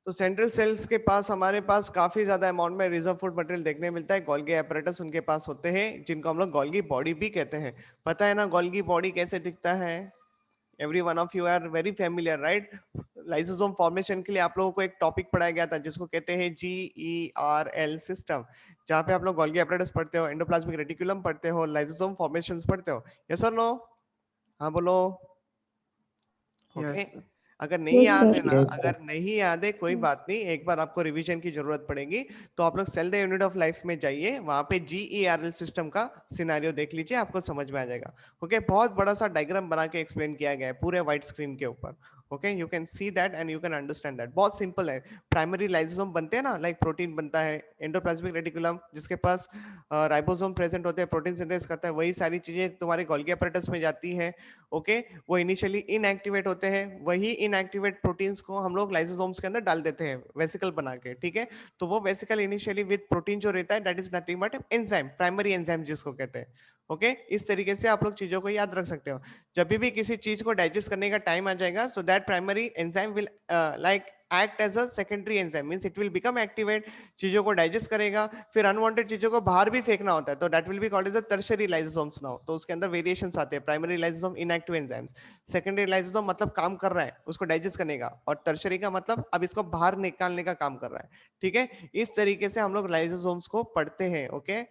तो central sales के पास हमारे पास काफी ज्यादा अमाउंट में रिजर्व फूड मटेरियल देखने मिलता है। गोल्गी एपरेटस उनके पास होते हैं जिनको हम लोग गोल्गी बॉडी भी कहते हैं। पता है ना गोल्गी बॉडी कैसे दिखता है? Every one of you are very familiar right. Lysosome formation के लिए आप लोगों को एक टॉपिक पढ़ाया गया था जिसको कहते हैं GERL सिस्टम, जहाँ पे आप लोग गोल्गी एपरेटस पढ़ते हो, एंडोप्लाज्मिक रेटिकुलम पढ़ते हो, लाइसोसोम फॉर्मेशंस पढ़ते हो। यस और नो? हाँ बोलो। ओके यस अगर नहीं Yes, याद sir. है ना, यस अगर नहीं याद है कोई बात नहीं, एक बार आपको रिवीजन की जरूरत पड़ेगी। तो आप लोग cell the unit of life में जाइए, वहां पे GERL सिस्टम का सिनेरियो देख लीजिए, आपको समझ में आ जाएगा। ओके बहुत बड़ा सा डायग्राम बना के एक्सप्लेन किया गया है पूरे व्हाइट स्क्रीन के ऊपर। Okay you can see that and you can understand that. बहुत सिंपल है। प्राइमरी लाइसोसोम बनते हैं ना, लाइक प्रोटीन बनता है, एंडोप्लाज्मिक रेटिकुलम जिसके पास राइबोसोम प्रेजेंट होते हैं, प्रोटीन सिंथेसिस करता है, वही सारी चीजें तुम्हारे गोल्गी apparatus में जाती है। ओके वो इनिशियली इनएक्टिवेट होते हैं, वही इनएक्टिवेट प्रोटीन्स को हम लोग लाइसोसोम्स के अंदर डाल देते हैं वेसिकल बना के, ठीक है। तो वो वेसिकल इनिशियली विद प्रोटीन जो रहता है that is nothing but enzyme, primary enzyme जिसको कहते हैं। ओके इस तरीके से आप लोग चीजों को याद रख सकते हो। जब भी किसी चीज को डाइजेस्ट करने का टाइम आ जाएगा, so that primary enzyme will like act as a secondary enzyme, means it will become activate, चीजों को डाइजेस्ट करेगा, फिर अनवांटेड चीजों को बाहर भी फेंकना होता है, तो that will be called as a tertiary lysosomes now. तो उसके अंदर वेरिएशंस आते हैं। Primary lysosome inactive enzymes, secondary lysosome मतलब काम कर रहा है उसको डाइजेस्ट करने का, और टर्शियरी का मतलब अब इसको बाहर निकालने का काम कर रहा है, ठीक है। इस तरीके से हम लोग लाइसोसोम्स को पढ़ते हैं। ओके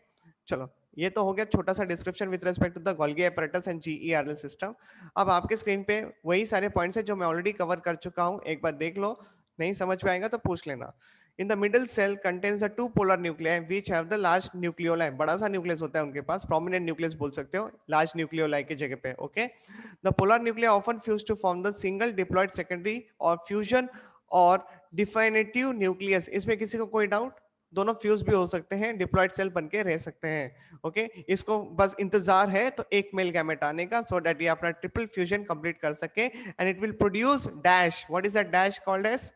चलो ये तो हो गया छोटा सा description with respect to the Golgi apparatus and GERL system. अब आपके स्क्रीन पे वही सारे पॉइंट्स हैं जो मैं ऑलरेडी कवर कर चुका हूं, एक बार देख लो, नहीं समझ में आएगा तो पूछ लेना। In the middle cell contains the two polar nuclei which have the large nucleoli, बड़ा सा न्यूक्लियस होता है उनके पास, प्रोमिनेंट न्यूक्लियस बोल सकते हो लार्ज न्यूक्लियोलाई की जगह पे। Okay the polar nuclei often fuse to form the single diploid secondary or fusion or definitive nucleus. इसमें किसी को कोई डाउट? दोनों फ्यूज भी हो सकते हैं, डिप्लॉयड सेल बन के रह सकते हैं। ओके इसको बस इंतजार है तो एक मेल गैमेट आने का, सो दैट ये अपना ट्रिपल फ्यूजन कंप्लीट कर सके and it will produce dash. What is that dash called as?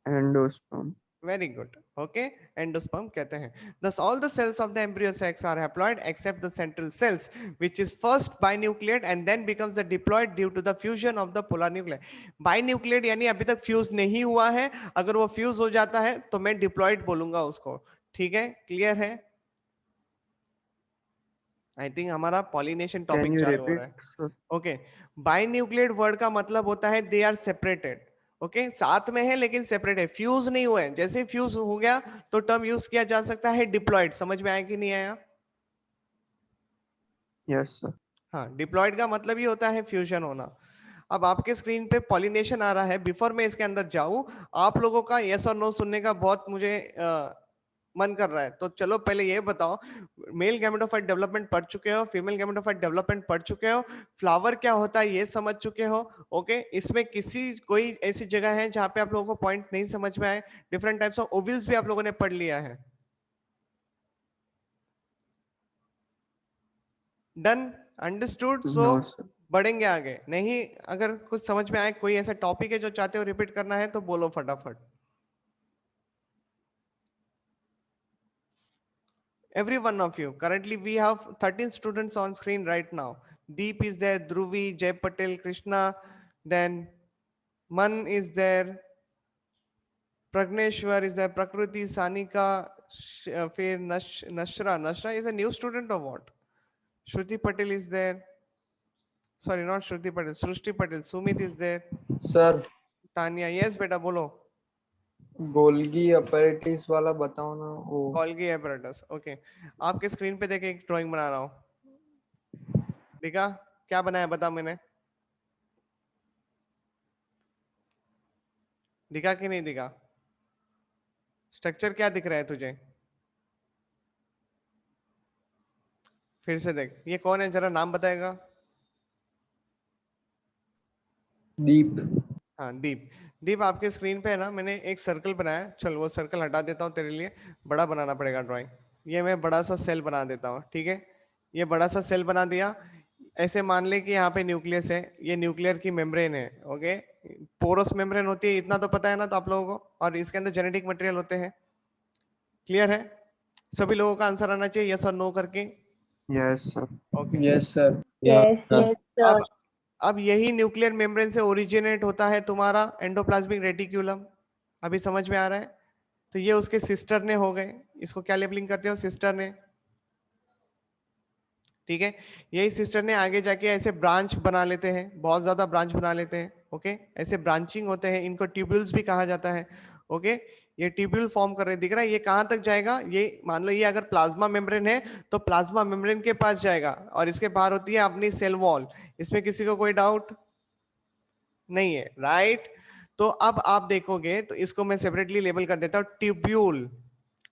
Endosperm very good. Okay endosperm कहते हैं। thus all the cells of the embryo sacs are haploid except the central cells which is first binucleate and then becomes the diploid due to the fusion of the polar nuclei। binucleate यानी अभी तक fuse नहीं हुआ है, अगर वो fuse हो जाता है तो मैं डिप्लॉइड बोलूंगा उसको, ठीक है। क्लियर है? आई थिंक हमारा पॉलिनेशन कैन टॉपिक यू चालू हो रहा है। रिपीट ओके बाइन्यूक्लिएट वर्ड का मतलब होता है दे आर सेपरेटेड। ओके साथ में है लेकिन सेपरेट है, फ्यूज नहीं हुए। जैसे फ्यूज हो गया तो टर्म यूज किया जा सकता है डिप्लॉयड। समझ में आया कि नहीं आया? यस सर हाँ डिप्लॉयड का मतलब ही होता है फ्यूजन होना। अब आपके स्क्रीन पे पॉलिनेशन आ रहा है। बिफोर मैं इसके अंदर जाऊं, आप लोगों का यस और नो सुनने का बहुत मुझे मन कर रहा है। तो चलो पहले ये बताओ, मेल गैमेटोफाइट डेवलपमेंट पढ़ चुके हो, फीमेल गैमेटोफाइट डेवलपमेंट पढ़ चुके हो, फ्लावर क्या होता है ये समझ चुके हो। ओके इसमें किसी कोई ऐसी जगह है जहाँ पे आप लोगों को पॉइंट नहीं समझ में आए? डिफरेंट टाइप्स ऑफ ओवल्स भी आप लोगों ने पढ़ लिया है। Done understood. So no sir बढ़ेंगे आगे। नहीं अगर कुछ समझ में आए, कोई ऐसा टॉपिक है जो चाहते हो रिपीट करना है तो बोलो फटाफट। Every one of you. Currently, we have 13 students on screen right now. Deep is there, Dhruvi, Jay Patel, Krishna, then Man is there, Pragneshwar is there, Prakriti, Sanika, फिर Nashra. Nashra is a new student or what? Shruti Patel is there. Sorry, not Shruti Patel. Srushti Patel. Sumit is there. Sir Tanya. Yes, बेटा बोलो. Golgi अपैरेटिस वाला बताओ ना वो। Golgi apparatus. Okay. आपके screen पे देखे एक ड्राइंग बना रहा हूँ। देखा क्या बनाया बता मैंने? दिखा कि नहीं दिखा? स्ट्रक्चर क्या दिख रहा है तुझे? फिर से देख, ये कौन है जरा नाम बताएगा? दीप। हाँ दीप। दीप आपके स्क्रीन पे है ना, मैंने एक सर्कल बनाया। चल वो सर्कल हटा देता हूँ तेरे लिए, बड़ा बनाना पड़ेगा ड्राइंग। ये मैं बड़ा सा सेल बना देता हूँ, ठीक है। ये बड़ा सा सेल बना दिया। ऐसे मान ले कि यहाँ पे न्यूक्लियस है, ये न्यूक्लियर की मेम्ब्रेन है। ओके पोरस मेम्ब्रेन होती है, इतना तो पता है ना तो आप लोगों को, और इसके अंदर जेनेटिक मटेरियल होते हैं। क्लियर है? सभी लोगों का आंसर आना चाहिए यस और नो करके। Yes sir okay yes sir. Yes, yes, sir. अब यही न्यूक्लियर मेम्ब्रेन से ओरिजिनेट होता है तुम्हारा एंडोप्लाज्मिक रेटिक्यूलम। अभी समझ में आ रहा है? तो ये उसके सिस्टर ने हो गए, इसको क्या लेबलिंग करते हो, सिस्टर ने, ठीक है। यही सिस्टर ने आगे जाके ऐसे ब्रांच बना लेते हैं, बहुत ज्यादा ब्रांच बना लेते हैं, ओके। ऐसे ब्रांचिंग होते हैं, इनको ट्यूब्यूल्स भी कहा जाता है, ओके। ये ट्यूब्यूल फॉर्म कर रहे हैं, दिख रहा है ये कहां तक जाएगा, ये मान लो ये अगर प्लाज्मा मेम्ब्रेन है तो प्लाज्मा मेम्ब्रेन के पास जाएगा और इसके बाहर होती है अपनी सेल वॉल। इसमें किसी को कोई डाउट नहीं है, राइट। तो अब आप देखोगे तो इसको मैं सेपरेटली लेबल कर देता हूं ट्यूब्यूल,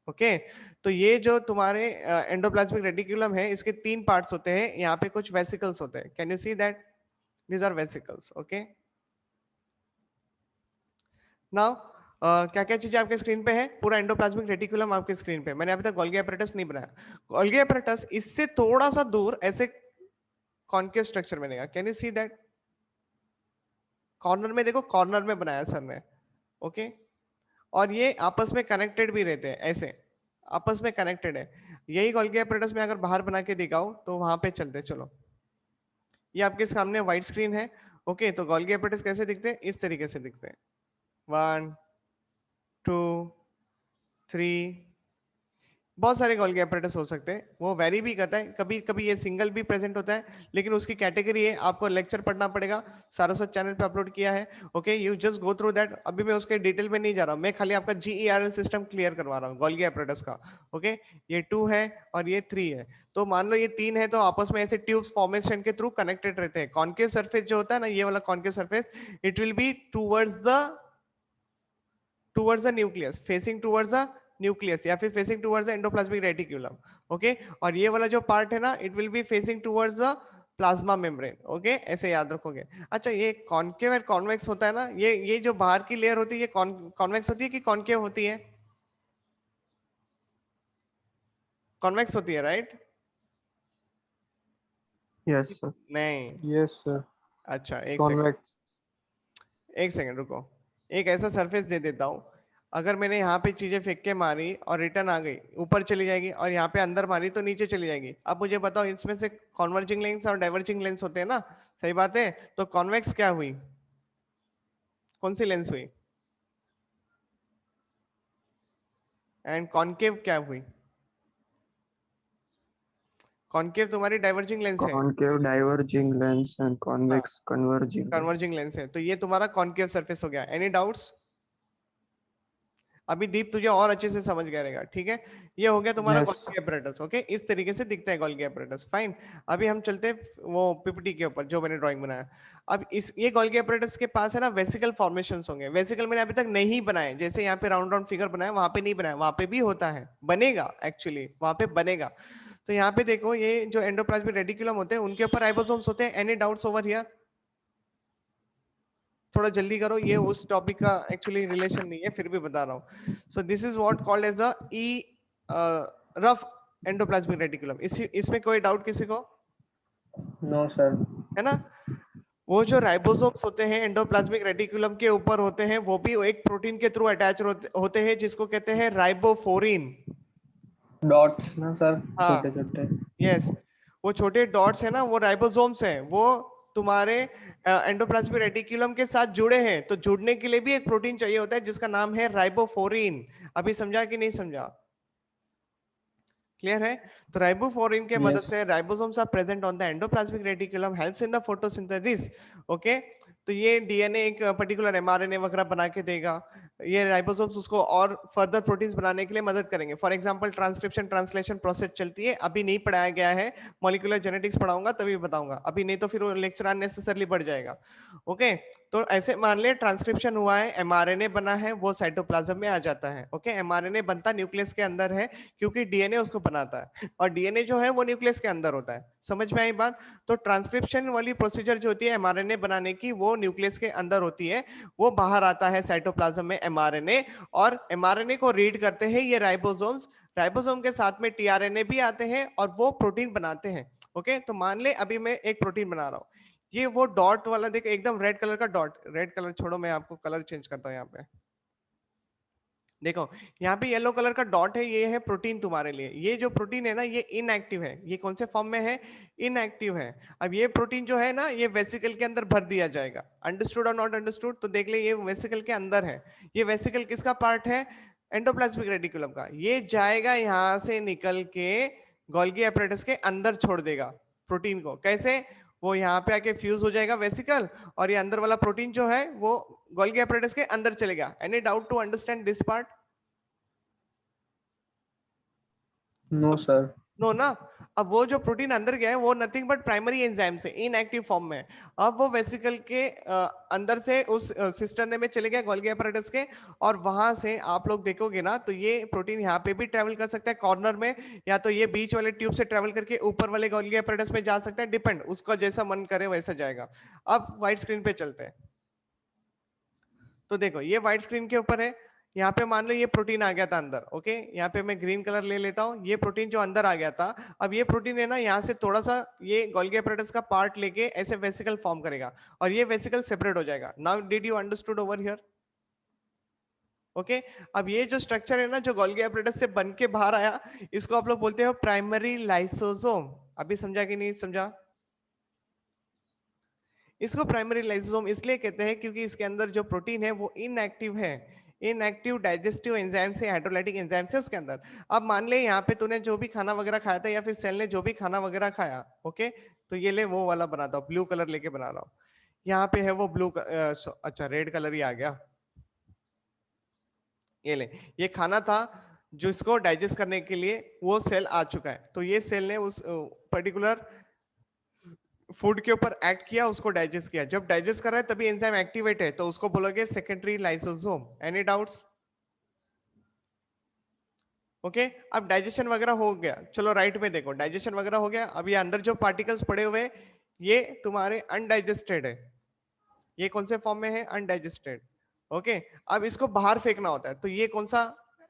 ओके। तो ये जो तुम्हारे एंडोप्लाज्मिक रेटिकुलम है, इसके 3 पार्ट्स होते हैं, यहाँ पे कुछ वेसिकल्स होते हैं, can you see that these are vesicles, okay. Now क्या क्या चीजें आपके स्क्रीन पे है, पूरा एंडोप्लाज्मिक रेटिकुलम आपके स्क्रीन पे। मैंने अभी तक गोल्गी एपरेटस नहीं बनाया। गोल्गी एपरेटस इससे थोड़ा सा दूर ऐसे कॉन्केव स्ट्रक्चर बनेगा, can you see that, corner में देखो, कॉर्नर में बनाया सर ने, ओके। और ये आपस में कनेक्टेड भी रहते हैं, ऐसे आपस में कनेक्टेड है। यही गोल्गी एपरेटस में अगर बाहर बना के दिखाओ तो वहां पे चलते, चलो। ये आपके सामने व्हाइट स्क्रीन है, ओके। तो गोल्गी एपरेटस कैसे दिखते हैं, इस तरीके से दिखते हैं, 1 2 3, बहुत सारे गोल्गी एपरेटस हो सकते हैं, वो वेरी भी करता है, कभी कभी ये सिंगल भी प्रेजेंट होता है, लेकिन उसकी कैटेगरी है, आपको लेक्चर पढ़ना पड़ेगा, सारस्वत चैनल पे अपलोड किया है, okay. You just go through that, अभी मैं उसके डिटेल में नहीं जा रहा हूँ, मैं खाली आपका GERL सिस्टम क्लियर करवा रहा हूँ गोल्गी एपरेटस का, ओके। ये 2 है और ये 3 है, तो मान लो ये 3 है तो आपस में ऐसे ट्यूब्स फॉर्मेशन के थ्रू कनेक्टेड रहते हैं। कॉन्केव सरफेस जो होता है ना, ये वाला concave surface, it will be towards the nucleus, facing towards the nucleus, या फिर facing towards the endoplasmic reticulum, okay. और ये वाला जो पार्ट है ना, it will be facing towards the plasma membrane, okay. ऐसे याद रखोगे। अच्छा, ये कॉन्केव और कॉन्वेक्स होता है ना, ये जो बाहर की लेयर होती है, ये कॉन्वेक्स होती है कि कॉन्केव होती है, कॉन्वेक्स होती है, राइट? Yes, sir. नहीं, यस सर, अच्छा एक सेकंड, कॉन्वेक्स। एक सेकंड रुको। एक ऐसा सरफेस दे देता हूँ, अगर मैंने यहाँ पे चीजें फेंक के मारी और रिटर्न आ गई, ऊपर चली जाएगी, और यहाँ पे अंदर मारी तो नीचे चली जाएगी। अब मुझे बताओ, इसमें से कॉन्वर्जिंग लेंस और डाइवर्जिंग लेंस होते हैं ना, सही बात है। तो कॉन्वेक्स क्या हुई, कौन सी लेंस हुई, एंड कॉन्केव क्या हुई, कॉन्केव तुम्हारी डाइवर्जिंग लेंस है, Concave diverging lens and हाँ, convex converging lens. Converging lens है, तो ये तुम्हारा कॉन्केव सरफेस हो गया। Any doubts? अभी दीप तुझे और अच्छे से समझ गया रहेगा, ठीक है। ये हो गया तुम्हारा यस गोल्गी एपरेटस, ओके। इस तरीके से दिखता है गोल्गी एपरेटस, फाइन। अभी हम चलते हैं वो पीपीटी के ऊपर जो मैंने ड्राइंग बनाया। अब इस ये गोल्गी एपरेटस के पास है ना वेसिकल फॉर्मेशंस होंगे। वेसिकल मैंने अभी तक नहीं बनाए, जैसे यहाँ पे राउंड राउंड फिगर बनाया, वहां पे नहीं बनाया, वहां पे भी होता है, बनेगा एक्चुअली, वहां पे बनेगा। तो यहाँ पे देखो, ये जो एंडोप्लाज्मिक रेटिकुलम होते हैं उनके ऊपर राइबोसोम्स होते हैं। Any doubts over here? थोड़ा जल्दी करो, ये उस टॉपिक का एक्चुअली रिलेशन नहीं है, फिर भी बता रहा हूँ। So this is what called as a E rough endoplasmic reticulum. इसमें कोई डाउट किसी को नो सर। है ना? वो जो राइबोसोम्स होते हैं एंडोप्लाज्मिक रेटिकुलम के ऊपर होते हैं, वो भी एक प्रोटीन के थ्रू अटैच होते हैं, जिसको कहते हैं राइबोफोरिन। डॉट्स ना सर, हाँ, छोटे छोटे। यस, वो छोटे डॉट्स है ना, वो राइबोसोम्स हैं, वो तुम्हारे एंडोप्लाज्मिक रेटिकुलम के साथ जुड़े हैं। तो जुड़ने के लिए भी एक प्रोटीन चाहिए होता है जिसका नाम है राइबोफोरिन। अभी समझा कि नहीं समझा? क्लियर है? तो राइबोफोरिन के मदद यस से ribosomes are present on the endoplasmic reticulum, helps in the photosynthesis, okay. तो ये डीएनए एक पर्टिकुलर एमआरएनए वगैरह बना के देगा, ये राइबोसोम्स उसको और फर्दर प्रोटीन्स बनाने के लिए मदद करेंगे। For example transcription translation process चलती है, अभी नहीं पढ़ाया गया है, मॉलिक्यूलर जेनेटिक्स पढ़ाऊंगा तभी बताऊंगा, अभी नहीं तो फिर वो लेक्चर अननेसेसरली बढ़ जाएगा, ओके। तो ऐसे मान ले ट्रांसक्रिप्शन हुआ है, एमआरएनए बना है, वो साइटोप्लाज्म में आ जाता है, ओके। एमआरएनए बनता न्यूक्लियस के अंदर है, क्योंकि डीएनए उसको बनाता है, और डीएनए जो है वो न्यूक्लियस के अंदर होता है। समझ में आई बात? तो ट्रांसक्रिप्शन वाली प्रोसीजर जो होती है एमआरएनए बनाने की, वो न्यूक्लियस के अंदर होती है, वो बाहर आता है साइटोप्लाज्म में एमआरएनए, और एमआरएनए को रीड करते हैं ये राइबोसोम्स। राइबोसोम के साथ में टीआरएनए भी आते हैं और वो प्रोटीन बनाते हैं, ओके। तो मान ले अभी मैं एक प्रोटीन बना रहा हूँ, ये वो डॉट वाला देख, एकदम रेड कलर का डॉट, रेड कलर छोड़ो, मैं आपको कलर चेंज करता हूँ यहाँ पे, देखो यहाँ पे येलो कलर का डॉट है, ये है प्रोटीन तुम्हारे लिए। ये जो प्रोटीन है ना ये इनएक्टिव है। ये कौन से फॉर्म में है? इनएक्टिव है। अब ये प्रोटीन जो है ना ये वेसिकल के अंदर भर दिया जाएगा। अंडरस्टूड और नॉट अंडरस्टूड? तो देख ले ये वेसिकल के अंदर है। ये वेसिकल किसका पार्ट है? एंडोप्लाज्मिक रेटिकुलम का। ये जाएगा यहाँ से निकल के गोल्गी एपरेटस के अंदर छोड़ देगा प्रोटीन को। कैसे? वो यहाँ पे आके फ्यूज हो जाएगा वेसिकल, और ये अंदर वाला प्रोटीन जो है वो गोल्गी एपरेटस के अंदर चलेगा। Any doubt to understand this part? No sir. No ना। अब वो जो प्रोटीन अंदर गया है वो नथिंग बट प्राइमरी एंजाइम से इनएक्टिव फॉर्म में। अब वो वेसिकल के अंदर से उस सिस्टर्न में चले गया गोल्गी एपरेटस के, और वहां से आप लोग देखोगे ना तो ये प्रोटीन यहाँ पे भी ट्रेवल कर सकता है कॉर्नर में, या तो ये बीच वाले ट्यूब से ट्रेवल करके ऊपर वाले गोल्गी एपरेटस में जा सकता है। डिपेंड, उसका जैसा मन करे वैसा जाएगा। अब व्हाइट स्क्रीन पे चलते हैं। तो देखो ये व्हाइट स्क्रीन के ऊपर है। यहाँ पे मान लो ये प्रोटीन आ गया था अंदर। ओके, यहाँ पे मैं ग्रीन कलर ले लेता हूँ। ये प्रोटीन जो अंदर आ गया था, अब ये प्रोटीन है ना यहाँ से थोड़ा सा ये गोल्गी एपरेटस का पार्ट लेके ऐसे वेसिकल फॉर्म करेगा, और ये वेसिकल सेपरेट हो जाएगा। Now did you understood over here? Okay, अब ये जो स्ट्रक्चर है ना जो गोल्गी एपरेटस से बन के बाहर आया, इसको आप लोग बोलते हो प्राइमरी लाइसोसोम। अभी समझा कि नहीं समझा? इसको प्राइमरी लाइसोसोम इसलिए कहते हैं क्योंकि इसके अंदर जो प्रोटीन है वो इनएक्टिव है। इनएक्टिव डाइजेस्टिव एंजाइम से, हाइड्रोलाइटिक एंजाइम से उसके अंदर। अब मान ले यहाँ पे तूने जो भी खाना वगैरह खाया था, या फिर सेल ने जो भी खाना वगैरह खाया, ओके, तो ये ले वो वाला बनाता हूँ, ब्लू कलर लेके बना रहा हूँ। यहाँ पे है वो ब्लू, अच्छा रेड कलर ही आ गया। ये ले, ये खाना था जिसको डाइजेस्ट करने के लिए वो सेल आ चुका है। तो ये सेल ने उस पर्टिकुलर फूड के ऊपर एक्ट किया, उसको डाइजेस्ट किया। जब डाइजेस्ट कर रहा है तभी एंजाइम एक्टिवेट है, तो उसको बोलोगे secondary lysosome. Any doubts? Okay, अब डाइजेशन वगैरह हो गया। चलो राइट में देखो, डाइजेशन वगैरह हो गया। अब ये अंदर जो पार्टिकल्स पड़े हुए हैं ये तुम्हारे अनडाइजेस्टेड है। ये कौन से फॉर्म में है? अनडाइजेस्टेड। ओके, अब इसको बाहर फेंकना होता है, तो ये कौन सा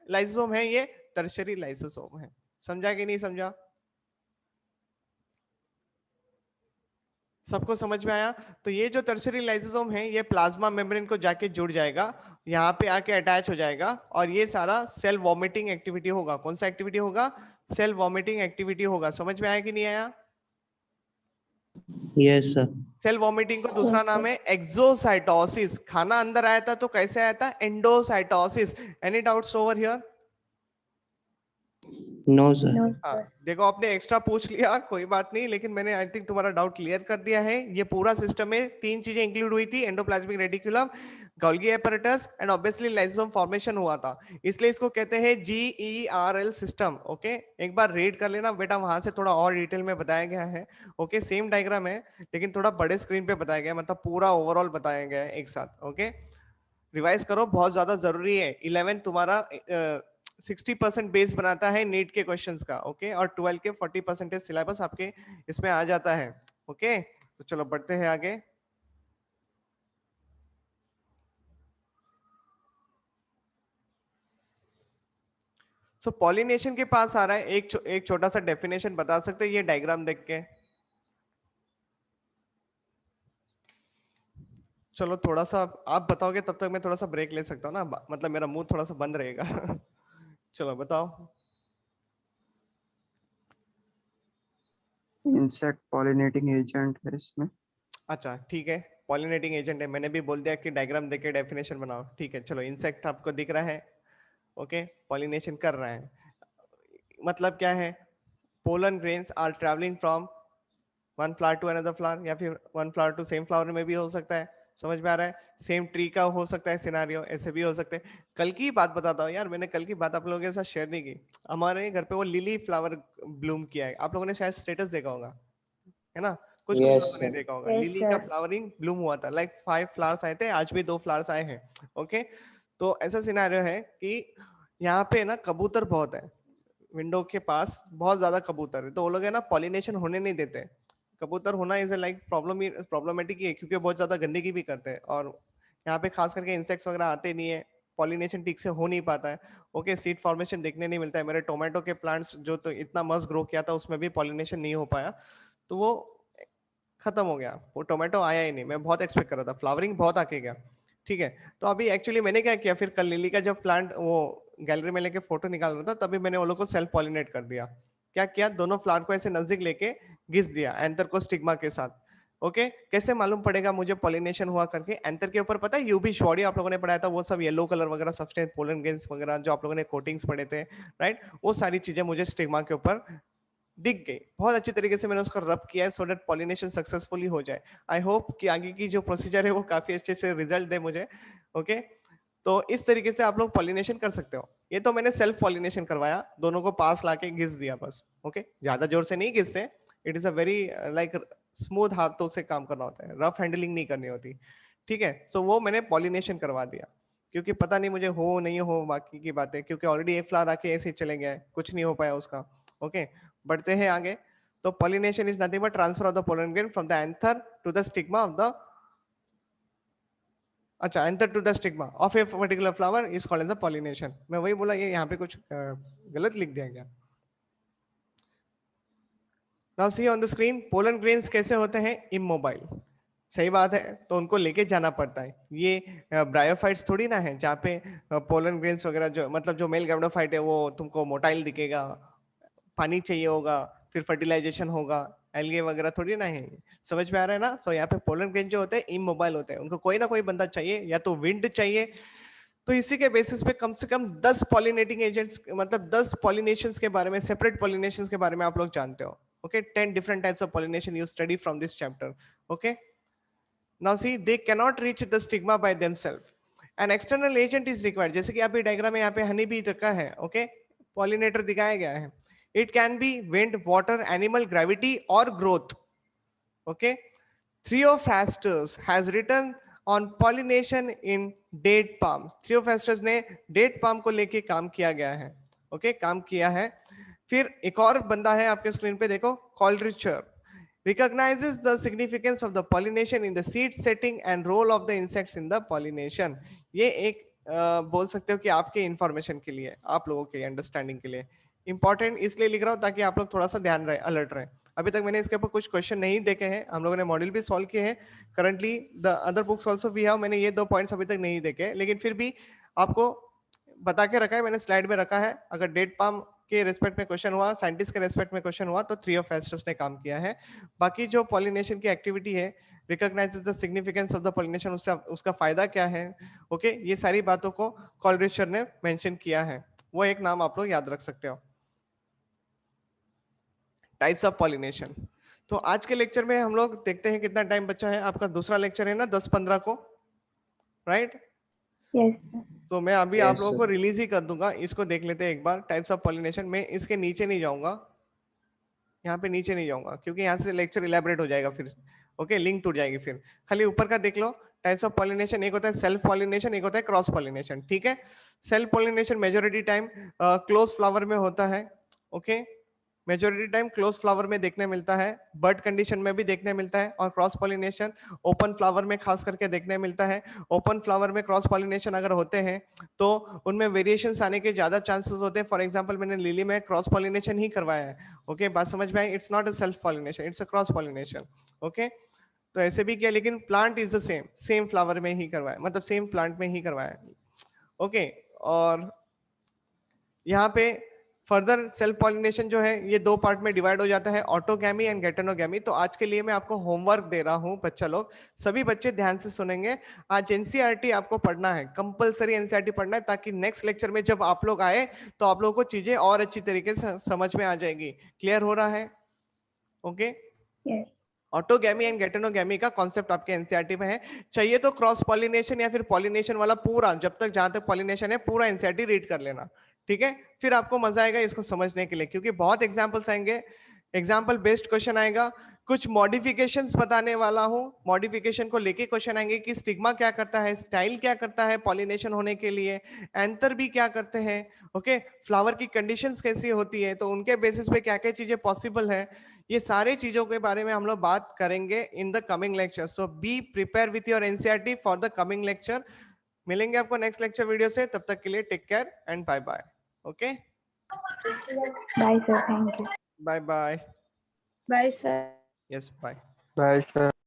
लाइसोसोम है? ये टर्शियरी लाइसोसोम है। समझा कि नहीं समझा? सबको समझ में आया? तो ये जो टर्शियरी लाइसोसोम है ये प्लाज्मा मेम्ब्रेन को जाके जुड़ जाएगा, यहाँ पे आके अटैच हो जाएगा, और ये सारा सेल वॉमिटिंग एक्टिविटी होगा। कौन सा एक्टिविटी होगा? सेल वॉमिटिंग एक्टिविटी होगा। समझ में आया कि नहीं आया? Yes, sir. सेल वॉमिटिंग को दूसरा नाम है एक्सोसाइटोसिस। खाना अंदर आया था तो कैसे आया था? Endocytosis. Any doubts over here? No, sir. हाँ, देखो आपने एक्स्ट्रा पूछ लिया, कोई बात नहीं, लेकिन मैंने आई थिंक तुम्हारा डाउट क्लियर कर दिया है। ये पूरा सिस्टम में तीन चीजें इंक्लूड हुई थी, endoplasmic reticulum, Golgi apparatus and obviously lysosome formation हुआ था। इसलिए इसको कहते हैं GERL सिस्टम। ओके, एक बार रीड कर लेना बेटा, वहां से थोड़ा और डिटेल में बताया गया है। ओके, सेम डायग्राम है लेकिन थोड़ा बड़े स्क्रीन पे बताया गया है, मतलब पूरा ओवरऑल बताया गया है एक साथ। ओके, रिवाइज करो, बहुत ज्यादा जरूरी है। 11 तुम्हारा 60% बेस बनाता है नीट के क्वेश्चंस का। ओके, और 12 के 40% सिलेबस आपके इसमें आ जाता है। ओके, तो चलो बढ़ते हैं आगे। सो पॉलिनेशन के पास आ रहा है, एक छोटा सा डेफिनेशन बता सकते हैं ये डायग्राम देख के? चलो थोड़ा सा आप बताओगे तब तक मैं थोड़ा सा ब्रेक ले सकता हूँ ना, मतलब मेरा मुंह थोड़ा सा बंद रहेगा। चलो बताओ। Insect pollinating agent है इसमें। अच्छा ठीक है, पॉलिनेटिंग एजेंट है, मैंने भी बोल दिया कि डायग्राम देके डेफिनेशन बनाओ। ठीक है, चलो इंसेक्ट आपको दिख रहा है। ओके, पॉलिनेशन कर रहा है, मतलब क्या है? Pollen grains are travelling from one flower to another flower, या फिर one flower to same flower में भी हो सकता है। समझ में आ रहा है? सेम ट्री का हो सकता है सिनारियो, ऐसे भी हो सकते हैं। कल की बात बताता हूँ यार, मैंने कल की बात आप लोगों के साथ शेयर नहीं की। हमारे घर पे वो लिली फ्लावर ब्लूम किया है, आप लोगों ने शायद स्टेटस देखा होगा, है ना? कुछ कुछ Yes, लोगों ने sir. देखा होगा, Yes, लिली का sir. फ्लावरिंग ब्लूम हुआ था। लाइक 5 फ्लावर्स आए थे, आज भी 2 फ्लावर्स आए हैं। ओके, तो ऐसा सिनेरियो है कि यहाँ पे ना कबूतर बहुत है, विंडो के पास बहुत ज्यादा कबूतर है, तो वो लोग है ना पॉलिनेशन होने नहीं देते। कबूतर होना इज लाइक प्रॉब्लमेटिक ही है, क्योंकि बहुत ज्यादा गंदगी भी करते हैं, और यहाँ पे खास करके इंसेक्ट्स वगैरह आते नहीं है, पॉलिनेशन ठीक से हो नहीं पाता है। ओके, सीड फॉर्मेशन देखने नहीं मिलता है। मेरे टोमेटो के प्लांट्स जो तो इतना मस्त ग्रो किया था उसमें भी पॉलिनेशन नहीं हो पाया, तो वो खत्म हो गया, वो टोमेटो आया ही नहीं। मैं बहुत एक्सपेक्ट कर रहा था, फ्लावरिंग बहुत आके गया, ठीक है। तो अभी एक्चुअली मैंने क्या किया, फिर कल लिली का जब प्लांट वो गैलरी में लेके फोटो निकाल रहा था, तभी मैंने वो लोग को सेल्फ पॉलिनेट कर दिया। क्या किया, दोनों फ्लावर को ऐसे नजदीक लेके घिस दिया एंथर को स्टिग्मा के साथ। ओके, कैसे मालूम पड़ेगा मुझे पॉलिनेशन हुआ करके? एंथर के ऊपर पता है यूवी बॉडी आप लोगों ने पढ़ाया था, वो सब येलो कलर वगैरह सब्सटेंस, पोलन ग्रेन्स वगैरह जो आप लोगों ने कोटिंग्स पढ़े थे, राइट? वो सारी चीजें मुझे स्टिग्मा के ऊपर दिख गई। बहुत अच्छी तरीके से मैंने उसको रब किया है सो दैट पॉलिनेशन सक्सेसफुली हो जाए। आई होप कि आगे की जो प्रोसीजर है वो काफी अच्छे से रिजल्ट दे मुझे। ओके, तो इस तरीके से आप लोग पॉलिनेशन कर सकते हो। ये तो मैंने सेल्फ पॉलिनेशन करवाया, दोनों को पास लाके घिस दिया बस। ओके, ज्यादा जोर से नहीं घिसते, it is a very like smooth हाथों से काम करना होता है, रफ हैंडलिंग नहीं करनी होती। ठीक है, सो वो मैंने पॉलिनेशन करवा दिया, क्योंकि पता नहीं मुझे हो नहीं हो बाकी की बातें, क्योंकि ऑलरेडी एक फ्लावर आके ऐसे ही चले गए, कुछ नहीं हो पाया उसका। ओके, बढ़ते हैं आगे। तो pollination is nothing but transfer of the pollen grain from the anther to the stigma of the, अच्छा, anther to the stigma of a particular flower is called as the pollination. मैं वही बोला, ये यहाँ पे कुछ गलत लिख दिया क्या? Now see on the screen, pollen grains कैसे होते हैं? इमोबाइल। सही बात है, तो उनको लेके जाना पड़ता है। ये ब्रायोफाइट्स थोड़ी ना है जहाँ पे पोलन ग्रेन्स वगैरह, जो मतलब जो मेल गैमेटोफाइट है वो तुमको मोटाइल दिखेगा, पानी चाहिए होगा, फिर फर्टिलाइजेशन होगा, एल्गे वगैरह थोड़ी ना है। समझ में आ रहा है ना? सो यहाँ पे पोलन ग्रेन जो होते हैं इमोबाइल होते हैं, उनको कोई ना कोई बंदा चाहिए, या तो विंड चाहिए। तो इसी के बेसिस पे कम से कम 10 पॉलिनेटिंग एजेंट्स, मतलब 10 पॉलिनेशंस के बारे में, सेपरेट पॉलिनेशंस के बारे में आप लोग जानते हो। Okay, 10 different types of pollination you study from this chapter. Okay, now see they cannot reach the stigma by themselves, an external agent is required. जैसे कि आप ये डायग्राम में यहाँ पे हनी बी रखा है, ओके, पॉलिनेटर दिखाया गया है। It can be wind, water, animal, gravity और growth. Okay, Theophrastus has written on pollination in date palm. Theophrastus ने डेट पाम को लेके काम किया गया है। ओके, काम किया है। फिर एक और बंदा है आपके स्क्रीन पे देखो, Coleridge recognizes the significance of the pollination in the seed setting and role of the insects in the pollination. ये एक बोल सकते हो कि आपके इंफॉर्मेशन के लिए, आप लोगों के अंडरस्टैंडिंग के लिए इंपॉर्टेंट इसलिए लिख रहा हूँ ताकि आप लोग थोड़ा सा ध्यान रहे, अलर्ट रहे। अभी तक मैंने इसके ऊपर कुछ क्वेश्चन नहीं देखे हैं, हम लोगों ने मॉड्यूल भी सॉल्व किए हैं। Currently the other books also we have, मैंने ये 2 पॉइंट्स अभी तक नहीं देखे, लेकिन फिर भी आपको बता के रखा है, मैंने स्लाइड में रखा है। अगर डेट पाम के रेस्पेक्ट में क्वेश्चन हुआ, साइंटिस्ट के रेस्पेक्ट में क्वेश्चन हुआ, तो थियोफ्रास्टस ने काम किया है। बाकी जो पॉलिनेशन की एक्टिविटी है, recognises the significance of the pollination, उसका फायदा क्या है, ओके, ये सारी बातों को कॉलरिच ने मेंशन किया है। वो एक नाम आप लोग याद रख सकते हो। Types of pollination. तो आज के लेक्चर में हम लोग देखते हैं कितना टाइम बचा है। आपका दूसरा लेक्चर है ना 10-15 को, राइट? तो मैं अभी आप लोगों को रिलीज ही कर दूंगा, इसको देख लेते हैं एक बार। टाइप्स ऑफ पॉलिनेशन में इसके नीचे नहीं जाऊंगा, यहाँ पे नीचे नहीं जाऊंगा, क्योंकि यहाँ से लेक्चर इलेबोरेट हो जाएगा फिर। ओके, लिंक टूट जाएगी फिर। खाली ऊपर का देख लो। टाइप्स ऑफ पॉलिनेशन, एक होता है सेल्फ पॉलिनेशन, एक होता है क्रॉस पॉलिनेशन। ठीक है, self pollination majority time close flower में होता है। Okay, majority time close flower में देखने मिलता है, बर्ड कंडीशन में भी देखने मिलता है, और क्रॉस पॉलिनेशन ओपन फ्लावर में खास करके देखने मिलता है। ओपन फ्लावर में क्रॉस पॉलिनेशन अगर होते हैं तो उनमें वेरिएशंस आने के ज्यादा चांसेस होते हैं। फॉर एग्जांपल मैंने लिली में क्रॉस पॉलिनेशन ही करवाया है। ओके, बात समझ में आई? It's not a self pollination, it's a cross pollination. Okay, तो ऐसे भी किया, लेकिन plant is the same flower में ही करवाया, मतलब सेम प्लांट में ही करवाया। ओके, और यहाँ पे फर्दर सेल्फ पॉलिनेशन जो है ये 2 पार्ट में डिवाइड हो जाता है, ऑटोगैमी एंड गेटेनोगैमी। तो आज के लिए मैं आपको होमवर्क दे रहा हूँ बच्चा लोग, सभी बच्चे ध्यान से सुनेंगे। आज एनसीईआरटी आपको पढ़ना है, कंपलसरी एनसीईआरटी पढ़ना है, ताकि नेक्स्ट लेक्चर में जब आप लोग आए तो आप लोगों को चीजें और अच्छी तरीके से समझ में आ जाएगी। क्लियर हो रहा है? ओके, ऑटोगैमी एंड गेटेनोगैमी का कॉन्सेप्ट आपके एनसीईआरटी में है। चाहिए तो क्रॉस पॉलिनेशन या फिर पॉलिनेशन वाला पूरा, जब तक जहां तक पॉलिनेशन है पूरा एनसीईआरटी रीड कर लेना। ठीक है, फिर आपको मजा आएगा इसको समझने के लिए, क्योंकि बहुत एग्जांपल्स आएंगे, एग्जांपल बेस्ड क्वेश्चन आएगा। कुछ मॉडिफिकेशंस बताने वाला हूं, मॉडिफिकेशन को लेके क्वेश्चन आएंगे कि स्टिग्मा क्या करता है, स्टाइल क्या करता है पॉलिनेशन होने के लिए, एंथर भी क्या करते हैं, ओके, फ्लावर की कंडीशंस कैसी होती है, तो उनके बेसिस पे क्या क्या चीजें पॉसिबल है, ये सारे चीजों के बारे में हम लोग बात करेंगे in the coming lecture. So be prepare with your NCERT for the coming lecture. मिलेंगे आपको नेक्स्ट लेक्चर वीडियो से, तब तक के लिए take care and bye bye. Okay, bye sir, thank you. Bye bye. Bye sir. Yes, bye. Bye sir.